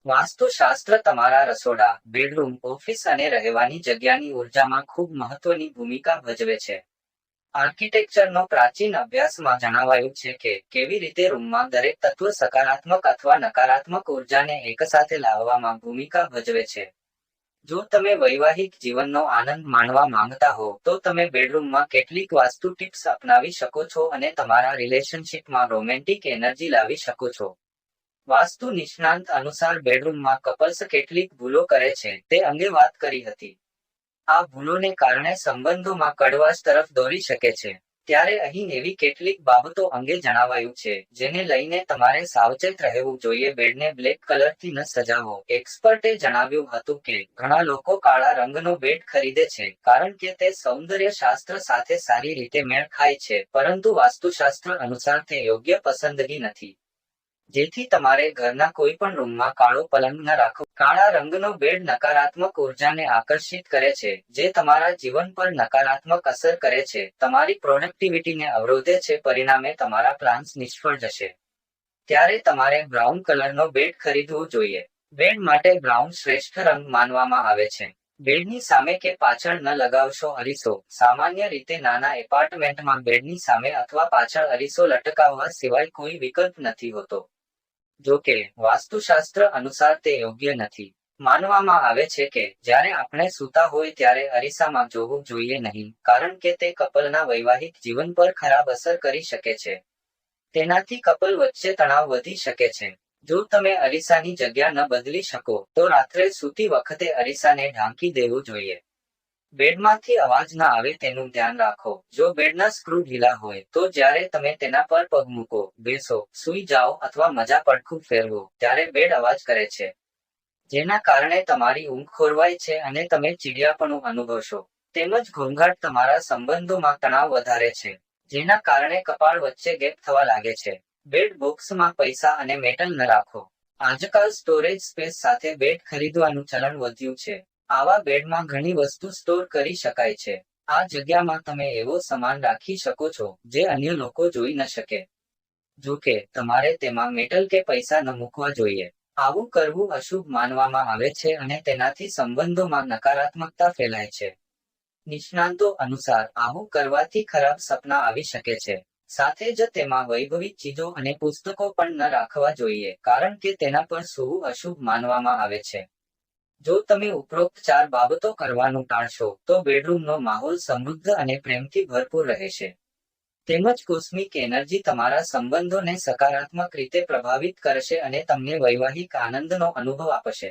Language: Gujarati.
વાસ્તુશાસ્ત્ર તમારા રસોડા, બેડરૂમ, ઓફિસ અને રહેવાની જગ્યાની ઉર્જામાં ખૂબ મહત્વની ભૂમિકા ભજવે છે. આર્કિટેક્ચરનો પ્રાચીન અભ્યાસમાં જણાવાયું છે કે કેવી રીતે રૂમમાં દરેક તત્વ સકારાત્મક અથવા નકારાત્મક ઉર્જાને એકસાથે લાવવામાં ભૂમિકા ભજવે છે. જો તમે વૈવાહિક જીવનનો આનંદ માણવા માંગતા હો તો તમે બેડરૂમમાં કેટલીક વાસ્તુ ટિપ્સ અપનાવી શકો છો અને તમારા રિલેશનશિપમાં રોમેન્ટિક એનર્જી લાવી શકો છો. વાસ્તુ નિષ્ણાંત અનુસાર બેડરૂમમાં કપલ્સ કેટલીક ભૂલો કરે છે તે અંગે વાત કરી હતી. આ ભૂલોને કારણે સંબંધોમાં કડવાશ તરફ દોરી શકે છે. ત્યારે અહીં એવી કેટલીક બાબતો અંગે જણાવાયું છે જેને લઈને તમારે સાવચેત રહેવું જોઈએ. બેડને બ્લેક કલરથી ન સજાવો. એક્સપર્ટે જણાવ્યું હતું કે ઘણા લોકો કાળા રંગનો બેડ ખરીદે છે કારણ કે તે સૌંદર્ય શાસ્ત્ર સાથે સારી રીતે મેળ ખાય છે, પરંતુ વાસ્તુશાસ્ત્ર અનુસાર તે યોગ્ય પસંદગી નથી. જેથી તમારે ઘરના કોઈ પણ રૂમમાં કાળો પલંગ ન રાખવો. કાળા રંગનો બેડ નકારાત્મક ઉર્જાને આકર્ષિત કરે છે, જે તમારા જીવન પર નકારાત્મક અસર કરે છે, તમારી પ્રોડક્ટિવિટીને અવરોધે છે, પરિણામે તમારા પ્લાન્સ નિષ્ફળ જશે. ત્યારે તમારે બ્રાઉન કલરનો બેડ ખરીદવું જોઈએ. બેડ માટે બ્રાઉન શ્રેષ્ઠ રંગ માનવામાં આવે છે. બેડની સામે કે પાછળ ન લગાવશો અરીસો. સામાન્ય રીતે નાના એપાર્ટમેન્ટમાં બેડની સામે અથવા પાછળ અરીસો લટકાવવા સિવાય કોઈ વિકલ્પ નથી હોતો. જો કે, વાસ્તુશાસ્ત્ર અનુસાર તે યોગ્ય નથી. માનવામાં આવે છે કે જ્યારે આપણે સૂતા હોય ત્યારે અરીસામાં જોવું જોઈએ નહીં, કારણ કે તે કપલના વૈવાહિક જીવન પર ખરાબ અસર કરી શકે છે. તેનાથી કપલ વચ્ચે તણાવ વધી શકે છે. જો તમે અરીસાની જગ્યા ન બદલી શકો, તો રાત્રે સૂતી વખતે અરીસાને ઢાંકી દેવું જોઈએ. બેડમાંથી અવાજ ન આવે તેનું ધ્યાન રાખો. જો બેડના સ્ક્રૂ ઢીલા હોય, તો જ્યારે તમે તેના પર પગ મૂકો, બેસો, સૂઈ જાઓ અથવા મજા પડખું ફેરવો, ત્યારે બેડ અવાજ કરે છે. જેના કારણે તમારી ઊંઘ ખોરવાય છે અને તમે ચીડિયાપણું અનુભવશો. તેમજ ઘોંઘાટ તમારા સંબંધોમાં તણાવ વધારે છે, જેના કારણે કપાળ વચ્ચે ગેપ થવા લાગે છે. બેડ બોક્સમાં પૈસા અને મેટલ ન રાખો. આજકાલ સ્ટોરેજ સ્પેસ સાથે બેડ ખરીદવાનું ચલણ વધ્યું છે. આવા બેડમાં ઘણી વસ્તુ સ્ટોર કરી શકાય છે. આ જગ્યામાં તમે એવો સામાન રાખી શકો છો જે અન્ય લોકો જોઈ ન શકે. જો કે, તમારે તેમાં મેટલ કે પૈસા ન મૂકવા જોઈએ. આવું કરવું અશુભ માનવામાં આવે છે અને તેનાથી સંબંધોમાં નકારાત્મકતા ફેલાય છે. નિષ્ણાંતો અનુસાર આવું કરવાથી ખરાબ સપના આવી શકે છે. સાથે જ તેમાં વૈભવી ચીજો અને પુસ્તકો પણ ન રાખવા જોઈએ, કારણ કે તેના પર સૂવું અશુભ માનવામાં આવે છે. જો તમે ઉપરોક્ત 4 બાબતો કરવાનું ટાળશો, તો બેડરૂમનો માહોલ સમૃદ્ધ અને પ્રેમથી ભરપૂર રહેશે. તેમજ કોસ્મિક એનર્જી તમારા સંબંધોને સકારાત્મક રીતે પ્રભાવિત કરશે અને તમને વૈવાહિક આનંદનો અનુભવ આપશે.